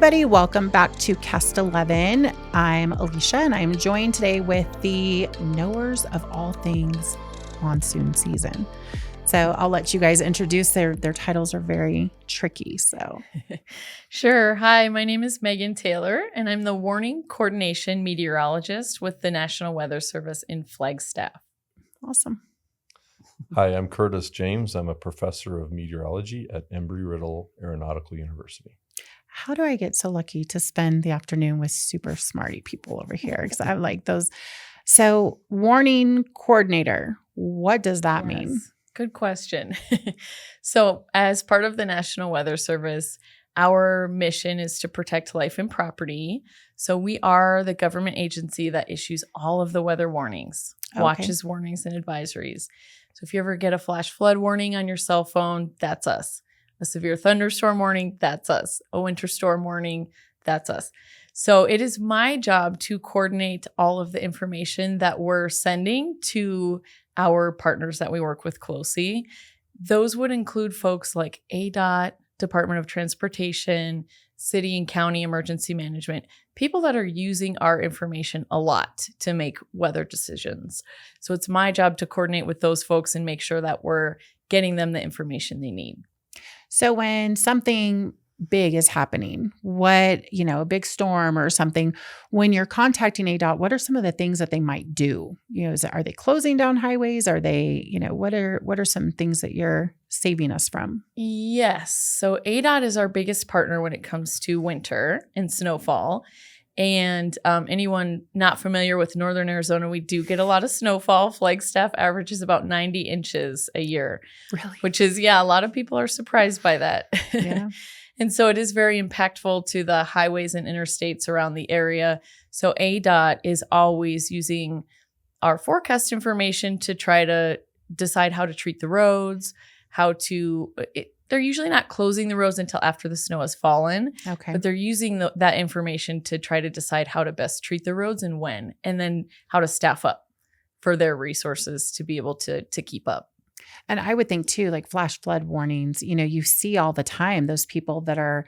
everybody. Welcome back to Cast 11. I'm Elicia, and I'm joined today with the knowers of all things monsoon season. So I'll let you guys introduce their titles are very tricky. So Sure. Hi, my name is Megan Taylor, and I'm the Warning Coordination Meteorologist with the National Weather Service in Flagstaff. Awesome. Hi, I'm Curtis James. I'm a professor of meteorology at Embry-Riddle Aeronautical University. How do I get so lucky to spend the afternoon with super smarty people over here? Because I like those. So warning coordinator, what does that mean? Good question. So as part of the National Weather Service, our mission is to protect life and property. So we are the government agency that issues all of the weather warnings, watches, warnings, and advisories. So if you ever get a flash flood warning on your cell phone, that's us. A severe thunderstorm warning, that's us. A winter storm warning, that's us. So it is my job to coordinate all of the information that we're sending to our partners that we work with closely. Those would include folks like ADOT, Department of Transportation, city and county emergency management, people that are using our information a lot to make weather decisions. So it's my job to coordinate with those folks and make sure that we're getting them the information they need. So when something big is happening, a big storm or something, when you're contacting ADOT, what are some of the things that they might do? Are they closing down highways? Are they, what are some things that you're saving us from? Yes. So ADOT is our biggest partner when it comes to winter and snowfall. And anyone not familiar with Northern Arizona, we do get a lot of snowfall. Flagstaff averages about 90 inches a year. Really? Which is, a lot of people are surprised by that. Yeah. And so it is very impactful to the highways and interstates around the area. So ADOT is always using our forecast information to try to decide how to treat the roads, they're usually not closing the roads until after the snow has fallen. Okay. But they're using that information to try to decide how to best treat the roads and when, and then how to staff up for their resources to be able to keep up. And I would think too, like flash flood warnings, you see all the time those people that are,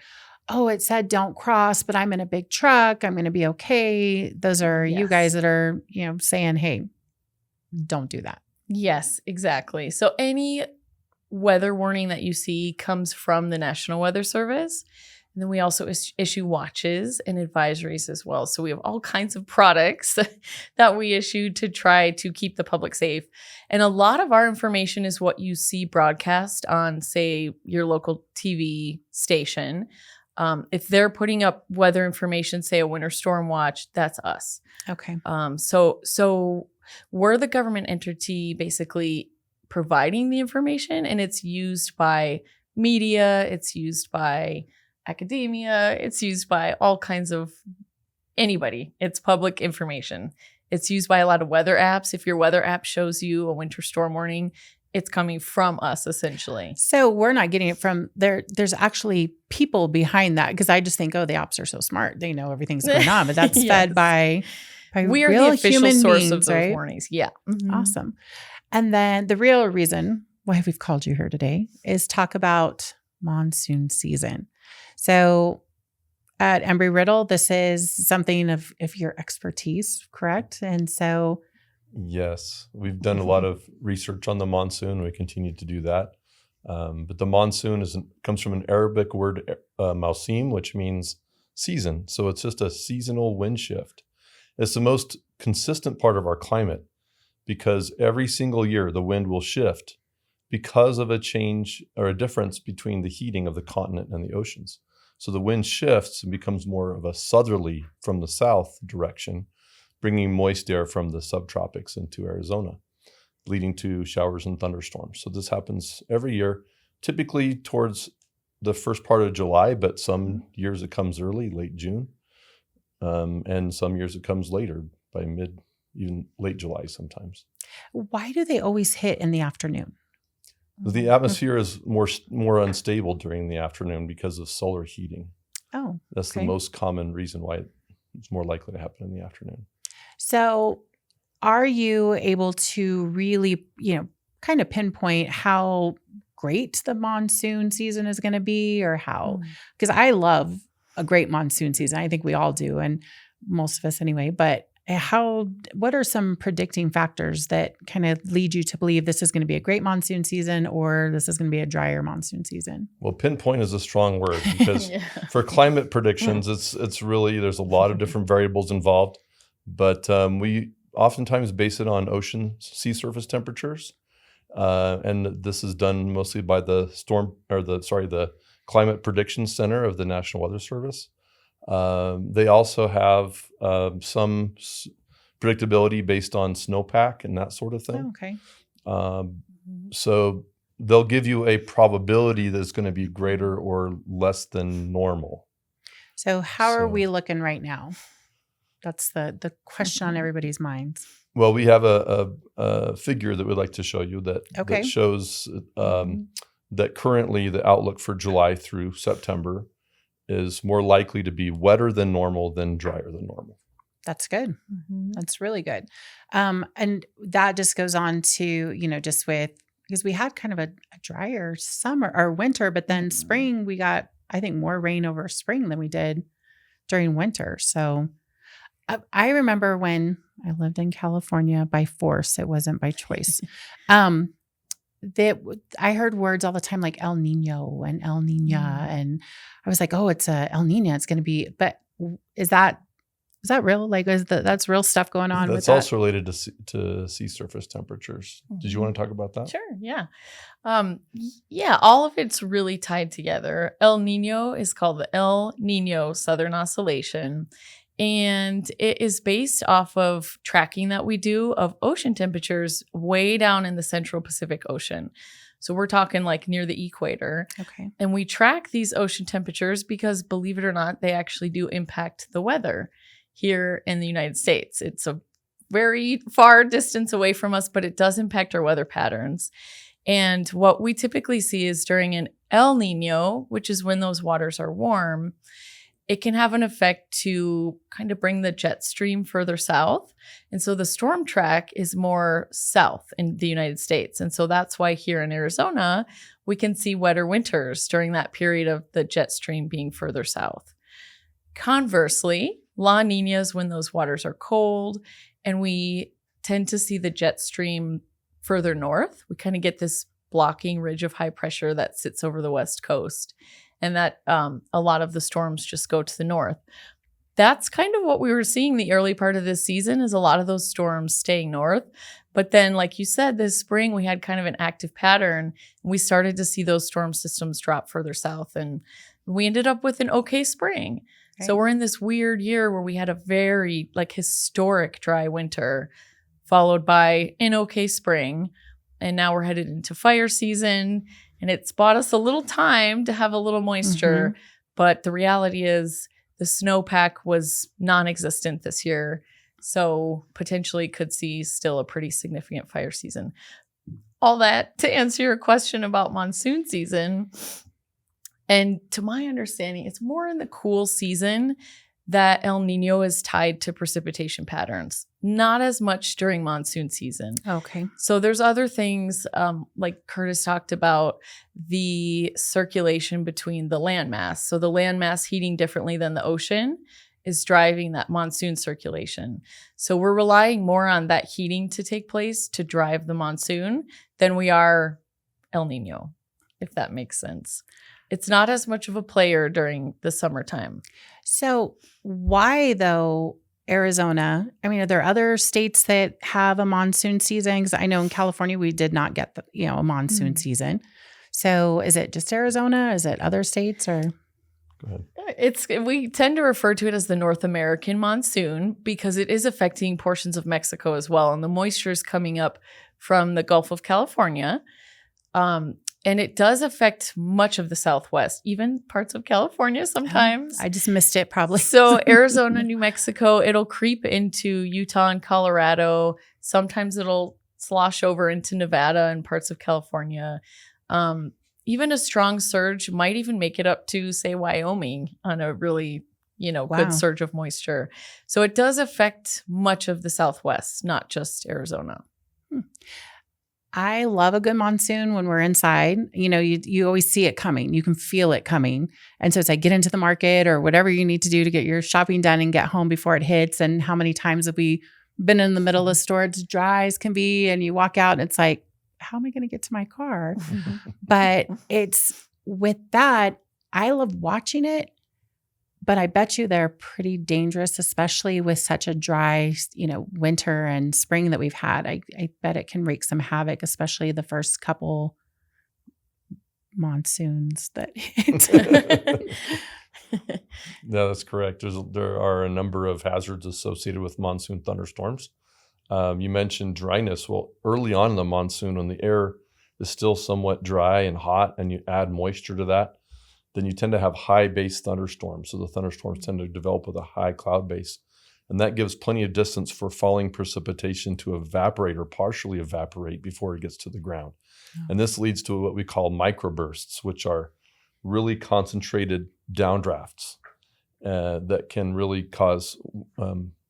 it said don't cross, but I'm in a big truck. I'm going to be okay. Those are you guys that are, saying, hey, don't do that. Yes, exactly. So any weather warning that you see comes from the National Weather Service. And then we also issue watches and advisories as well. So we have all kinds of products that we issue to try to keep the public safe. And a lot of our information is what you see broadcast on, say, your local TV station. If they're putting up weather information, say a winter storm watch, that's us. Okay. So we're the government entity basically providing the information, and it's used by media, it's used by academia, it's used by all kinds of anybody. It's public information. It's used by a lot of weather apps. If your weather app shows you a winter storm warning, it's coming from us essentially. So we're not getting it from there. There's actually people behind that, because I just think, the apps are so smart. They know everything's going on, but that's fed by we are real the official human source beings, of those right? warnings. Yeah. Mm-hmm. Awesome. And then the real reason why we've called you here today is talk about monsoon season. So at Embry-Riddle, this is something of your expertise, correct? And so Yes, we've done a lot of research on the monsoon. We continue to do that. But the monsoon comes from an Arabic word, mausim, which means season. So it's just a seasonal wind shift. It's the most consistent part of our climate, because every single year the wind will shift because of a change or a difference between the heating of the continent and the oceans. So the wind shifts and becomes more of a southerly from the south direction, bringing moist air from the subtropics into Arizona, leading to showers and thunderstorms. So this happens every year, typically towards the first part of July, but some years it comes early, late June, and some years it comes later by even late July sometimes. why do they always hit in the afternoon? The atmosphere is more unstable during the afternoon because of solar heating. Oh, That's the most common reason why it's more likely to happen in the afternoon. So are you able to really, kind of pinpoint how great the monsoon season is going to be, or how, because I love a great monsoon season. I think we all do, and most of us anyway. But what are some predicting factors that kind of lead you to believe this is going to be a great monsoon season or this is going to be a drier monsoon season? Well, pinpoint is a strong word because for climate predictions, it's really, there's a lot of different variables involved, but we oftentimes base it on ocean sea surface temperatures. And this is done mostly by the Climate Prediction Center of the National Weather Service. They also have some predictability based on snowpack and that sort of thing. Oh, okay. So they'll give you a probability that's going to be greater or less than normal. So how are we looking right now? That's the question on everybody's minds. Well, we have a figure that we'd like to show you that shows that currently the outlook for July through September is more likely to be wetter than normal than drier than normal. That's good. That's really good. And that just goes on to, just because we had kind of a drier summer or winter, but then spring, we got, I think, more rain over spring than we did during winter. So I remember when I lived in California by force, it wasn't by choice. I heard words all the time like El Niño and El Niña, and I was like, oh, it's a El Niña. It's going to be, but is that real? Like, that's real stuff going on? That's also related to sea surface temperatures. Did you want to talk about that? Sure. Yeah. All of it's really tied together. El Niño is called the El Niño Southern Oscillation. And it is based off of tracking that we do of ocean temperatures way down in the central Pacific Ocean. So we're talking like near the equator. Okay. And we track these ocean temperatures because, believe it or not, they actually do impact the weather here in the United States. It's a very far distance away from us, but it does impact our weather patterns. And what we typically see is during an El Niño, which is when those waters are warm, it can have an effect to kind of bring the jet stream further south. And so the storm track is more south in the United States. And so that's why here in Arizona, we can see wetter winters during that period of the jet stream being further south. Conversely, La Niña is when those waters are cold and we tend to see the jet stream further north. We kind of get this blocking ridge of high pressure that sits over the West Coast. And that a lot of the storms just go to the north. That's kind of what we were seeing the early part of this season, is a lot of those storms staying north. But then, like you said, this spring we had kind of an active pattern. And we started to see those storm systems drop further south. And we ended up with an okay spring. Okay. So we're in this weird year where we had a very historic dry winter, followed by an okay spring. And now we're headed into fire season. And it's bought us a little time to have a little moisture. But the reality is the snowpack was non-existent this year. So potentially could see still a pretty significant fire season. All that to answer your question about monsoon season. And to my understanding, it's more in the cool season that El Niño is tied to precipitation patterns, not as much during monsoon season. Okay. So there's other things, like Curtis talked about, the circulation between the landmass. So the landmass heating differently than the ocean is driving that monsoon circulation. So we're relying more on that heating to take place to drive the monsoon than we are El Niño, if that makes sense. It's not as much of a player during the summertime. So why, though, Arizona? I mean, are there other states that have a monsoon season? Because I know in California we did not get a monsoon season. So is it just Arizona? Is it other states? Or go ahead. We tend to refer to it as the North American monsoon because it is affecting portions of Mexico as well, and the moisture is coming up from the Gulf of California. And it does affect much of the Southwest, even parts of California sometimes. I just missed it probably. So Arizona, New Mexico, it'll creep into Utah and Colorado. Sometimes it'll slosh over into Nevada and parts of California. Even a strong surge might even make it up to, say, Wyoming on a really, good surge of moisture. So it does affect much of the Southwest, not just Arizona. I love a good monsoon when we're inside. You always see it coming. You can feel it coming. And so it's like, get into the market or whatever you need to do to get your shopping done and get home before it hits. And how many times have we been in the middle of the store? It's dry as can be. And you walk out and it's like, how am I going to get to my car? But it's with that, I love watching it. But I bet you they're pretty dangerous, especially with such a dry, winter and spring that we've had. I bet it can wreak some havoc, especially the first couple monsoons that hit. No, that's correct. There are a number of hazards associated with monsoon thunderstorms. You mentioned dryness. Well, early on in the monsoon, when the air is still somewhat dry and hot and you add moisture to that, then you tend to have high base thunderstorms. So the thunderstorms tend to develop with a high cloud base. And that gives plenty of distance for falling precipitation to evaporate or partially evaporate before it gets to the ground. Oh. And this leads to what we call microbursts, which are really concentrated downdrafts that can really cause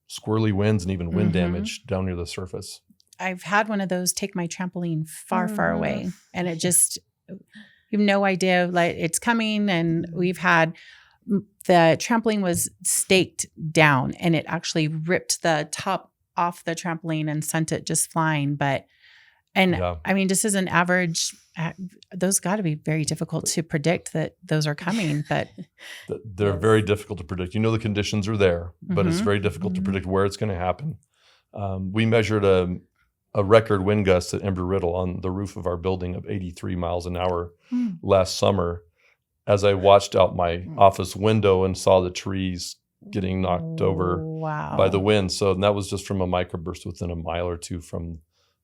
squirrely winds and even wind damage down near the surface. I've had one of those take my trampoline far, far away. And it just... You have no idea, like it's coming, and we've had the trampoline was staked down, and it actually ripped the top off the trampoline and sent it just flying. I mean, just as an average, those got to be very difficult to predict that those are coming. But they're very difficult to predict. The conditions are there, but it's very difficult to predict where it's going to happen. We measured a record wind gust at Embry-Riddle on the roof of our building of 83 miles an hour last summer as I watched out my office window and saw the trees getting knocked over by the wind. So that was just from a microburst within a mile or two from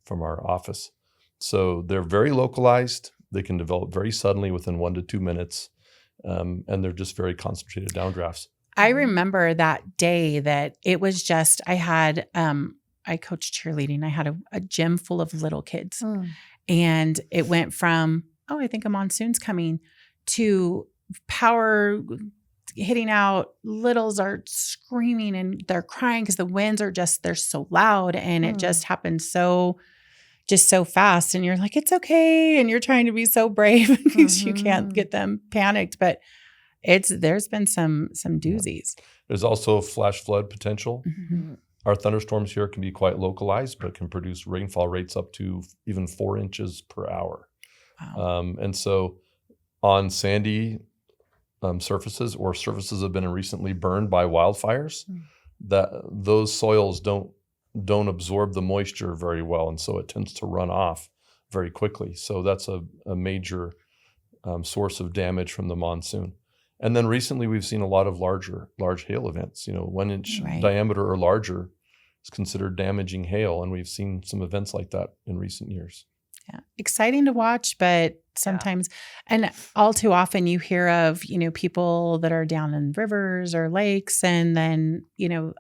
our office. So they're very localized. They can develop very suddenly within 1 to 2 minutes, and they're just very concentrated downdrafts. I remember that day that it was just, I coached cheerleading. I had a gym full of little kids. And it went from, I think a monsoon's coming, to power hitting out. Littles are screaming and they're crying because the winds are they're so loud. And it just happened so fast. And you're like, it's okay. And you're trying to be so brave because you can't get them panicked. But there's been some doozies. There's also flash flood potential. Our thunderstorms here can be quite localized, but can produce rainfall rates up to even 4 inches per hour. Wow. And so on sandy surfaces or surfaces that have been recently burned by wildfires, that those soils don't absorb the moisture very well. And so it tends to run off very quickly. So that's a major source of damage from the monsoon. And then recently we've seen a lot of large hail events. 1 inch diameter or larger is considered damaging hail. And we've seen some events like that in recent years. Yeah. Exciting to watch, but sometimes, and all too often you hear of, people that are down in rivers or lakes, and then,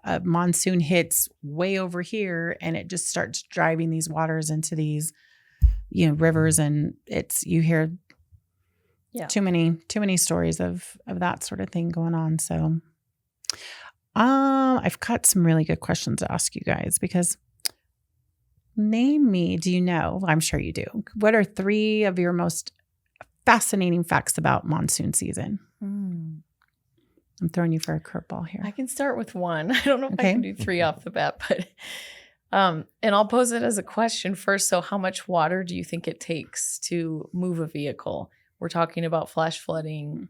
a monsoon hits way over here and it just starts driving these waters into these, rivers. And you hear too many stories of that sort of thing going on. So I've got some really good questions to ask you guys, because name me, do you know? I'm sure you do. What are 3 of your most fascinating facts about monsoon season? I'm throwing you for a curveball here. I can start with 1. I don't know if I can do 3 off the bat, but and I'll pose it as a question first. So how much water do you think it takes to move a vehicle? We're talking about flash flooding,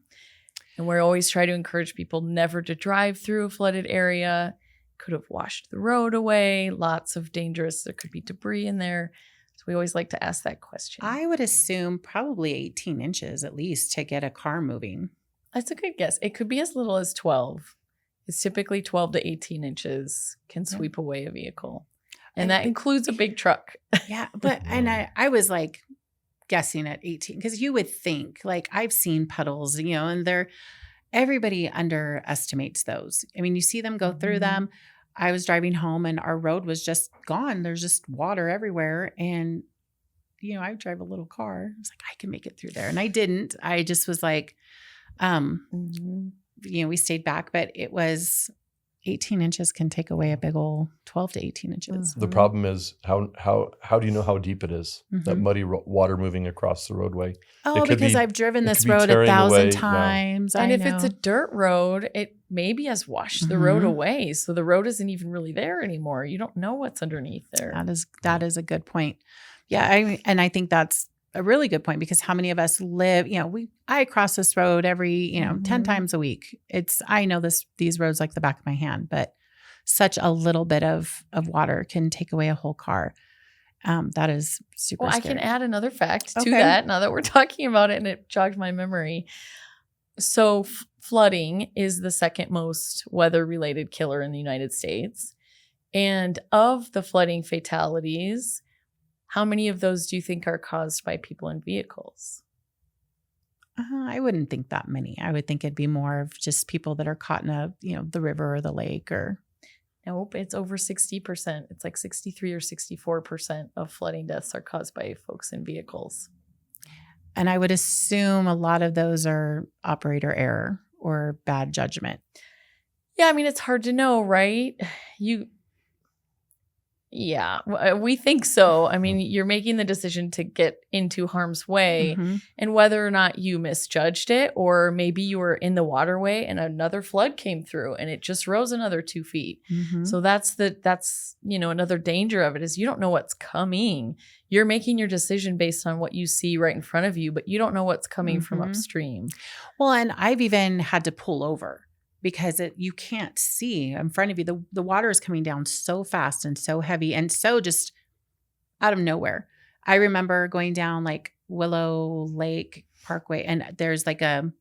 and we're always trying to encourage people never to drive through a flooded area. Could have washed the road away. Lots of there could be debris in there. So we always like to ask that question. I would assume probably 18 inches at least to get a car moving. That's a good guess. It could be as little as 12. It's typically 12 to 18 inches can sweep away a vehicle. And that includes a big truck. Yeah. But, and I was like guessing at 18, because you would think, like, I've seen puddles, and everybody underestimates those. I mean, you see them go through them. I was driving home and our road was just gone. There's just water everywhere. And, I drive a little car. I was like, I can make it through there. And I didn't. I just was like, we stayed back, but it was 18 inches can take away a big old 12 to 18 inches. The problem is how do you know how deep it is? That Mhm. muddy water moving across the roadway. Oh, could because be- I've driven it this could be road tearing 1,000 away, yeah. times. And I if it's a know. dirt road, it maybe has washed the road Mhm. away. So the road isn't even really there anymore. You don't know what's underneath there. That is a good point. Yeah, I think that's a really good point, because how many of us live, I cross this road every, 10 Mhm. times a week. I know these roads like the back of my hand, but such a little bit of water can take away a whole car. That is super Well, I scary. can add another fact to Okay. that now that we're talking about it, and it jogged my memory. So flooding is the second most weather-related killer in the United States. And of the flooding fatalities, how many of those do you think are caused by people in vehicles? I wouldn't think that many. I would think it'd be more of just people that are caught in the river or the lake or. Nope, it's over 60%. It's like 63 or 64% of flooding deaths are caused by folks in vehicles. And I would assume a lot of those are operator error or bad judgment. Yeah, I mean, it's hard to know, right? We think so. I mean, you're making the decision to get into harm's way, Mhm. and whether or not you misjudged it, or maybe you were in the waterway and another flood came through and it just rose another 2 feet. Mhm. So that's another danger of it is you don't know what's coming. You're making your decision based on what you see right in front of you, but you don't know what's coming from Mhm. upstream. Well, and I've even had to pull over because you can't see in front of you. The water is coming down so fast and so heavy and so just out of nowhere. I remember going down like Willow Lake Parkway, and there's like a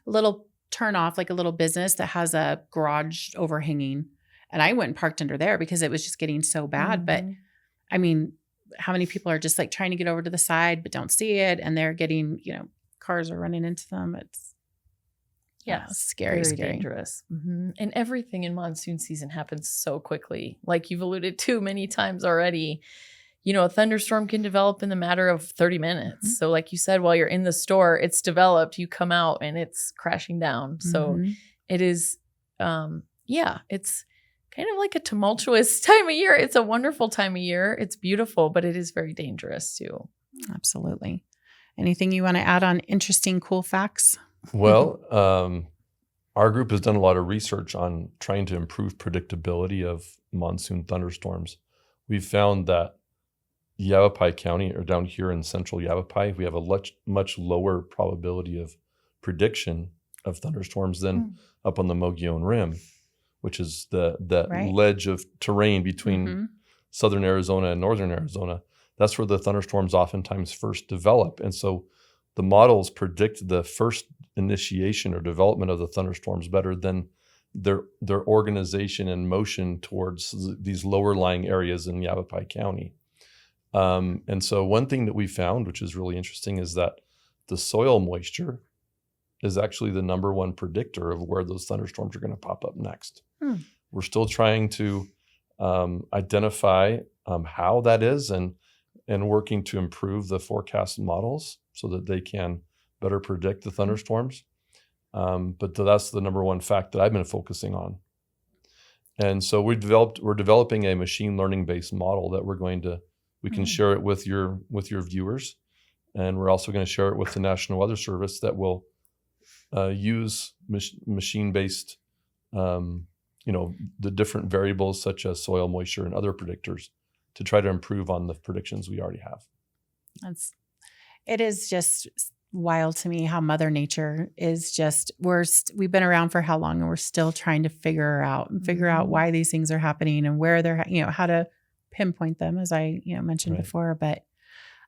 little turn off, like a little business that has a garage overhanging. And I went and parked under there because it was just getting so bad. But Mhm. I mean, how many people are just like trying to get over to the side but don't see it, and they're getting, cars are running into them. It's scary, very scary. dangerous. And everything in monsoon season happens so quickly. Like you've alluded to many times already, a thunderstorm can develop in the matter of 30 minutes. Mhm. So like you said, while you're in the store, it's developed, you come out and it's crashing down. So Mhm. it is, it's kind of like a tumultuous time of year. It's a wonderful time of year. It's beautiful, but it is very dangerous too. Absolutely. Anything you want to add on interesting, cool facts? Well, our group has done a lot of research on trying to improve predictability of monsoon thunderstorms. We've found that Yavapai County, or down here in central Yavapai, we have a much lower probability of prediction of thunderstorms than up on the Mogollon Rim, which is the Right. ledge of terrain between Mhm. southern Arizona and northern Arizona. That's where the thunderstorms oftentimes first develop. And so the models predict the first initiation or development of the thunderstorms better than their organization and motion towards these lower lying areas in Yavapai County. And so one thing that we found, which is really interesting, is that the soil moisture is actually the number one predictor of where those thunderstorms are going to pop up next. We're still trying to identify how that is and working to improve the forecast models so that they can better predict the thunderstorms. But that's the number one fact that I've been focusing on. And so we're developing a machine learning based model that we can share it with your viewers. And we're also going to share it with the National Weather Service that will use machine-based, the different variables such as soil moisture and other predictors to try to improve on the predictions we already have. It is just wild to me how Mother Nature is just, we've been around for how long, and we're still trying to figure out why these things are happening and where they're, how to pinpoint them, as I, mentioned before. But,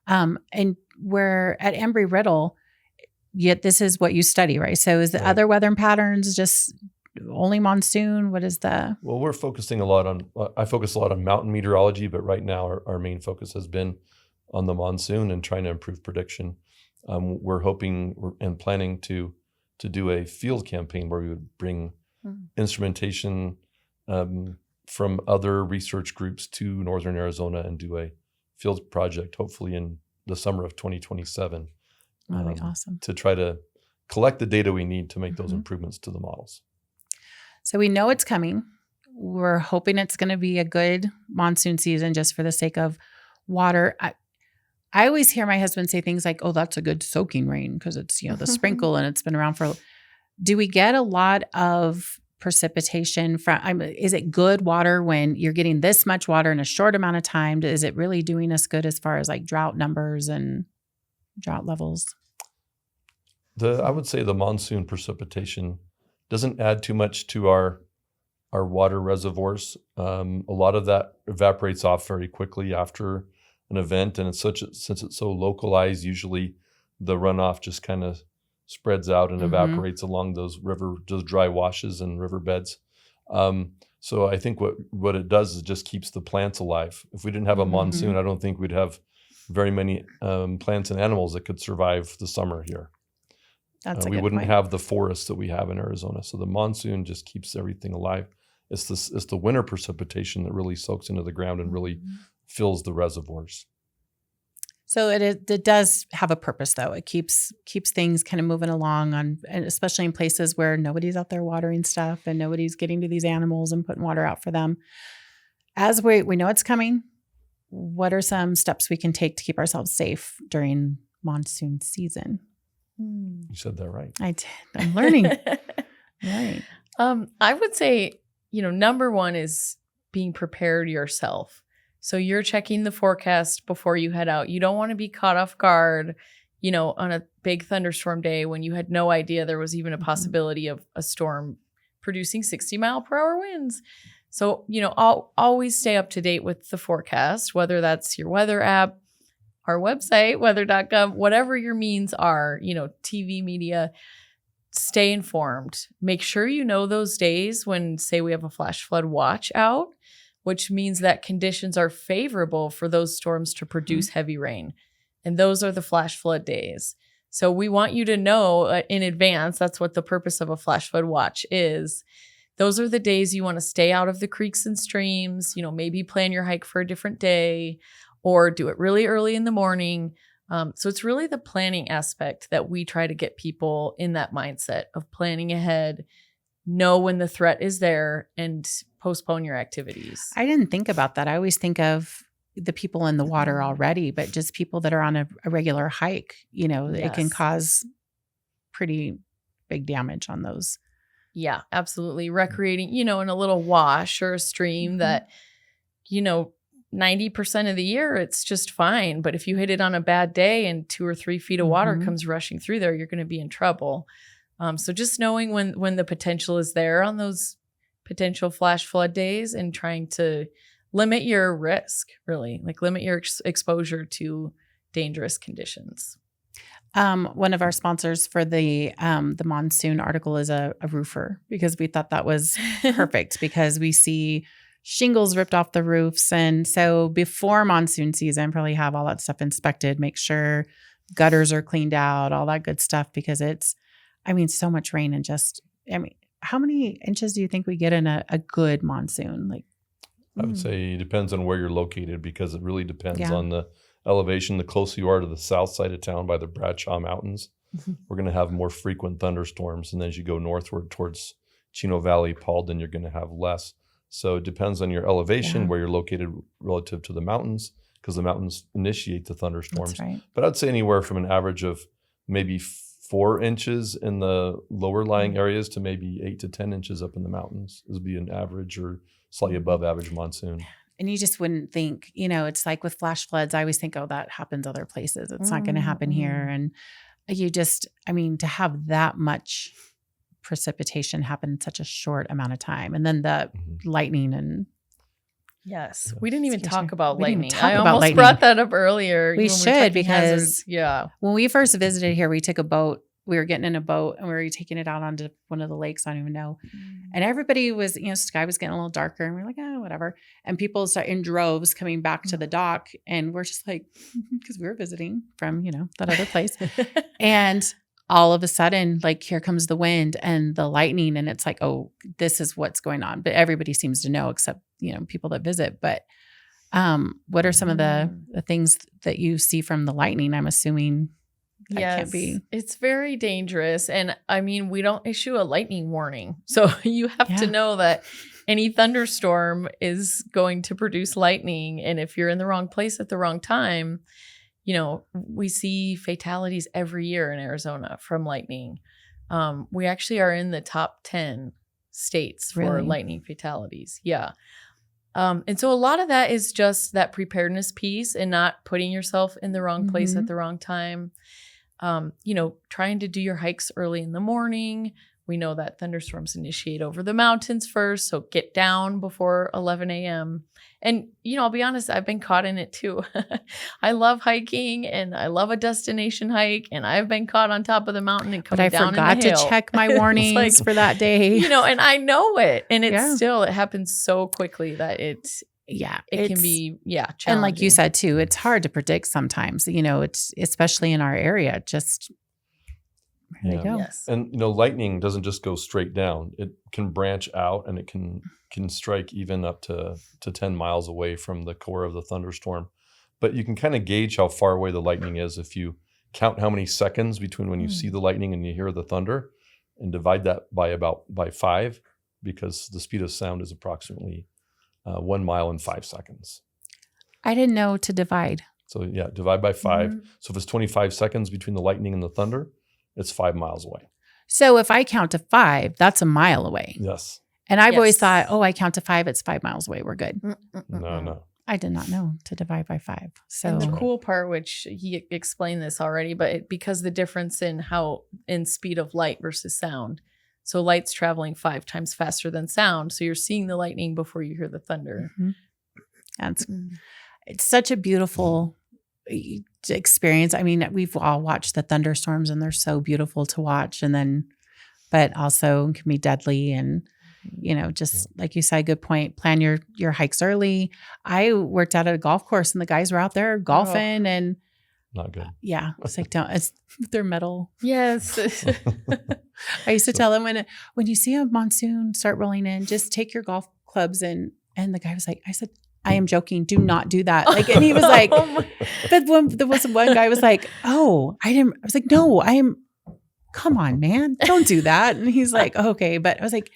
and we're at Embry-Riddle, yet this is what you study, right? So is the other weather patterns just only monsoon? What is the? Well, we're focusing I focus a lot on mountain meteorology, but right now our main focus has been on the monsoon and trying to improve prediction. We're hoping and planning to do a field campaign where we would bring instrumentation from other research groups to northern Arizona and do a field project, hopefully in the summer of 2027. That'd be awesome. To try to collect the data we need to make those improvements to the models. So we know it's coming. We're hoping it's going to be a good monsoon season just for the sake of water. I always hear my husband say things like, oh, that's a good soaking rain because it's, the sprinkle and it's been around for. Do we get a lot of precipitation from, is it good water when you're getting this much water in a short amount of time? Is it really doing us good as far as like drought numbers and drought levels? I would say the monsoon precipitation doesn't add too much to our water reservoirs. A lot of that evaporates off very quickly after an event, and since it's so localized, usually the runoff just kind of spreads out and evaporates along those dry washes and riverbeds. So I think what it does is just keeps the plants alive. If we didn't have a monsoon, I don't think we'd have very many plants and animals that could survive the summer here. We wouldn't have the forests that we have in Arizona. So the monsoon just keeps everything alive. It's the winter precipitation that really soaks into the ground and really fills the reservoirs. So it does have a purpose, though. It keeps things kind of moving along and especially in places where nobody's out there watering stuff and nobody's getting to these animals and putting water out for them. As we know it's coming, what are some steps we can take to keep ourselves safe during monsoon season? You said that right. I did. I'm learning. Right. I would say, number one is being prepared yourself. So you're checking the forecast before you head out. You don't want to be caught off guard, on a big thunderstorm day when you had no idea there was even a possibility of a storm producing 60-mile-per-hour winds. So, I'll always stay up to date with the forecast, whether that's your weather app, our website, weather.gov, whatever your means are, TV, media. Stay informed. Make sure you know those days when, say, we have a flash flood watch out, which means that conditions are favorable for those storms to produce heavy rain. And those are the flash flood days. So we want you to know in advance, that's what the purpose of a flash flood watch is. Those are the days you want to stay out of the creeks and streams, maybe plan your hike for a different day or do it really early in the morning. So it's really the planning aspect that we try to get people in that mindset of planning ahead, know when the threat is there, and postpone your activities. I didn't think about that. I always think of the people in the water already, but just people that are on a regular hike, it can cause pretty big damage on those. Yeah, absolutely. Recreating, in a little wash or a stream that, 90% of the year, it's just fine. But if you hit it on a bad day and 2 or 3 feet of water comes rushing through there, you're going to be in trouble. So just knowing when the potential is there on those potential flash flood days and trying to limit your risk, really, like limit your exposure to dangerous conditions. One of our sponsors for the monsoon article is a roofer, because we thought that was perfect because we see shingles ripped off the roofs. And so before monsoon season, probably have all that stuff inspected, make sure gutters are cleaned out, all that good stuff, because it's, so much rain and how many inches do you think we get in a good monsoon? I would say it depends on where you're located, because it really depends on the elevation. The closer you are to the south side of town by the Bradshaw Mountains, we're going to have more frequent thunderstorms. And then as you go northward towards Chino Valley, Paulden, you're going to have less. So it depends on your elevation, where you're located relative to the mountains, because the mountains initiate the thunderstorms. That's right. But I'd say anywhere from an average of maybe 4 inches in the lower lying areas to maybe 8 to 10 inches up in the mountains. This would be an average or slightly above average monsoon. And you just wouldn't think, it's like with flash floods, I always think, oh, that happens other places. It's not going to happen here. And you just, to have that much precipitation happen in such a short amount of time. And then the lightning and. Yes. We didn't even talk about lightning. I almost brought that up earlier. We should, because hazards. When we first visited here, we took a boat. We were getting in a boat and we were taking it out onto one of the lakes. I don't even know. And everybody was, sky was getting a little darker and we're like, oh, whatever. And people start in droves coming back to the dock. And we're just like, because we were visiting from, that other place. And all of a sudden, here comes the wind and the lightning. And it's like, oh, this is what's going on. But everybody seems to know, except, people that visit. But what are some of the things that you see from the lightning? I'm assuming that can't be. It's very dangerous. And we don't issue a lightning warning. So you have to know that any thunderstorm is going to produce lightning. And if you're in the wrong place at the wrong time, we see fatalities every year in Arizona from lightning. We actually are in the top 10 states for Really? lightning fatalities. Yeah. And so a lot of that is just that preparedness piece and not putting yourself in the wrong place at the wrong time. Trying to do your hikes early in the morning. We know that thunderstorms initiate over the mountains first, so get down before 11 a.m. And, I'll be honest, I've been caught in it too. I love hiking and I love a destination hike, and I've been caught on top of the mountain and coming down in the hail. But I forgot to check my warnings for that day. And I know it. And it happens so quickly that it can be, challenging. And like you said too, it's hard to predict sometimes, it's especially in our area, just there they go. Yes. And lightning doesn't just go straight down. It can branch out, and it can strike even up to 10 miles away from the core of the thunderstorm. But you can kind of gauge how far away the lightning is if you count how many seconds between when you see the lightning and you hear the thunder, and divide that by 5, because the speed of sound is approximately 1 mile in 5 seconds. I didn't know to divide. So divide by 5. So if it's 25 seconds between the lightning and the thunder, it's 5 miles away. So if I count to 5, that's a mile away. Yes. And I've always thought, I count to 5, it's 5 miles away. We're good. No. I did not know to divide by 5. So and the cool part, which he explained this already, but because the difference in speed of light versus sound. So light's traveling 5 times faster than sound. So you're seeing the lightning before you hear the thunder. It's such a beautiful experience. I mean, we've all watched the thunderstorms, and they're so beautiful to watch. But also can be deadly. And, just like you said, good point. Plan your hikes early. I worked at a golf course, and the guys were out there golfing and not good. Yeah. It's like, they're metal. Yes. I used to tell them when you see a monsoon start rolling in, just take your golf clubs and the guy was like, I said, I am joking. Do not do that. And he was like, there was one guy was like, oh, I was like, no, come on, man. Don't do that. And he's like, okay. But I was like,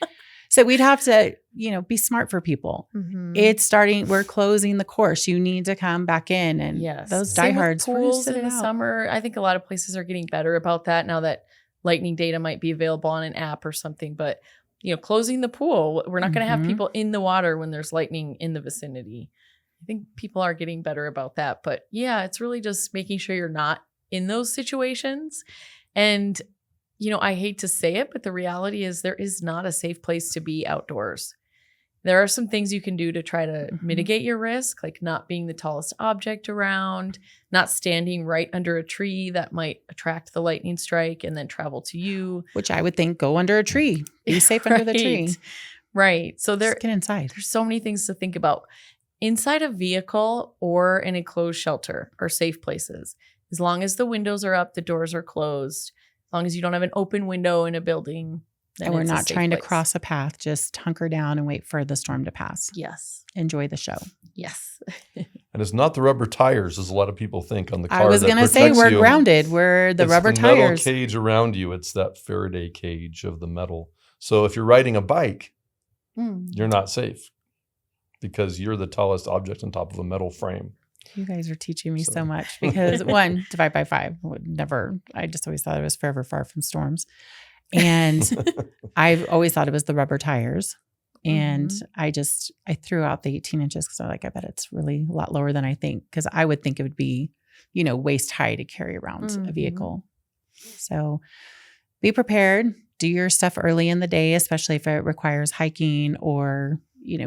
so we'd have to, be smart for people. It's starting, we're closing the course. You need to come back in. And those diehards, pools in the summer. I think a lot of places are getting better about that now that lightning data might be available on an app or something. But closing the pool, we're not going to have people in the water when there's lightning in the vicinity. I think people are getting better about that. But it's really just making sure you're not in those situations. And, I hate to say it, but the reality is there is not a safe place to be outdoors. There are some things you can do to try to mitigate your risk, like not being the tallest object around, not standing right under a tree that might attract the lightning strike and then travel to you. Which I would think go under a tree. Be safe under the tree. Right. So just get inside. There's so many things to think about. Inside a vehicle or an enclosed shelter are safe places. As long as the windows are up, the doors are closed, as long as you don't have an open window in a building. And we're not trying to cross a path, just hunker down and wait for the storm to pass. Yes. Enjoy the show. Yes. And it's not the rubber tires, as a lot of people think on the car. I was going to say we're grounded. We're the rubber tires. Metal cage around you. It's that Faraday cage of the metal. So if you're riding a bike, you're not safe because you're the tallest object on top of a metal frame. You guys are teaching me so much because one, divide by 5 would never. I just always thought it was forever far from storms. And I've always thought it was the rubber tires. And I threw out the 18 inches because I'm like, I bet it's really a lot lower than I think. Because I would think it would be, waist high to carry around a vehicle. So be prepared. Do your stuff early in the day, especially if it requires hiking or,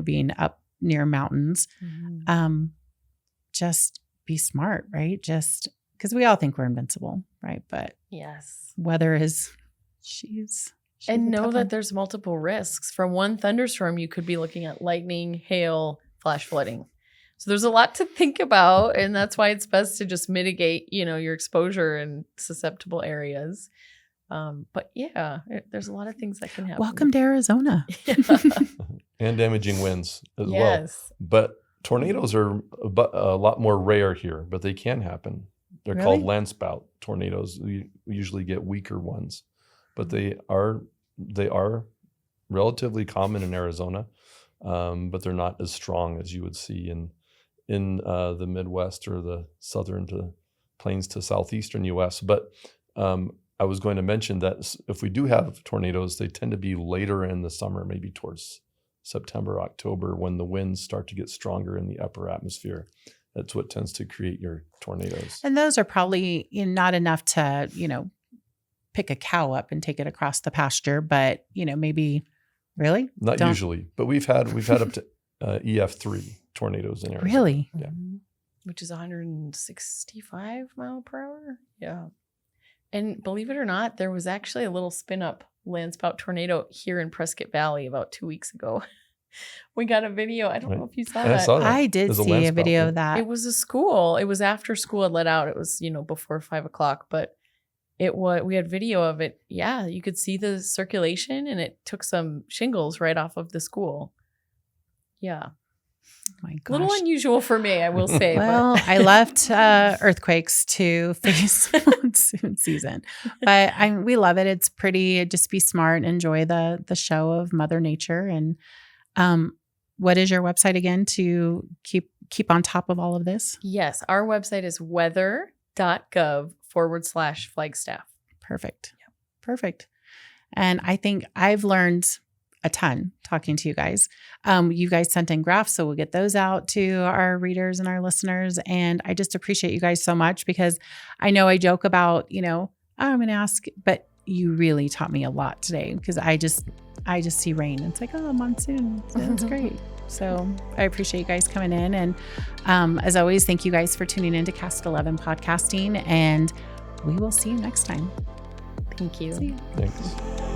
being up near mountains. Just be smart, right? Just because we all think we're invincible, right? But weather is... And know that there's multiple risks. From one thunderstorm, you could be looking at lightning, hail, flash flooding. So there's a lot to think about. And that's why it's best to just mitigate, your exposure in susceptible areas. But there's a lot of things that can happen. Welcome to Arizona. And damaging winds as well. But tornadoes are a lot more rare here, but they can happen. They're called landspout tornadoes. We usually get weaker ones. But they are relatively common in Arizona. but they're not as strong as you would see in the Midwest or the southern to plains to southeastern U.S. But I was going to mention that if we do have tornadoes, they tend to be later in the summer, maybe towards September, October, when the winds start to get stronger in the upper atmosphere. That's what tends to create your tornadoes. And those are probably not enough to, pick a cow up and take it across the pasture, but, maybe really? Not usually, but we've had up to EF3 tornadoes in Arizona. Really? Yeah. Which is 165 mile per hour. Yeah. And believe it or not, there was actually a little spin up landspout tornado here in Prescott Valley about 2 weeks ago. We got a video. I don't know if you saw that. I saw that. I did see a video of that. It was a school. It was after school had let out. It was, before 5 o'clock, but we had video of it. Yeah. You could see the circulation and it took some shingles right off of the school. Yeah. Oh my gosh. A little unusual for me, I will say. Well, I left earthquakes to face monsoon season, but we love it. It's pretty. Just be smart and enjoy the show of Mother Nature. And what is your website again to keep on top of all of this? Yes, our website is weather.gov/Flagstaff. Perfect. Yep. Perfect. And I think I've learned a ton talking to you guys. You guys sent in graphs, so we'll get those out to our readers and our listeners. And I just appreciate you guys so much because I know I joke about, I'm going to ask, but you really taught me a lot today because I just see rain. It's like, oh, monsoon. That's great. So I appreciate you guys coming in. And as always, thank you guys for tuning in to Cast 11 Podcasting. And we will see you next time. Thank you. See you. Thanks.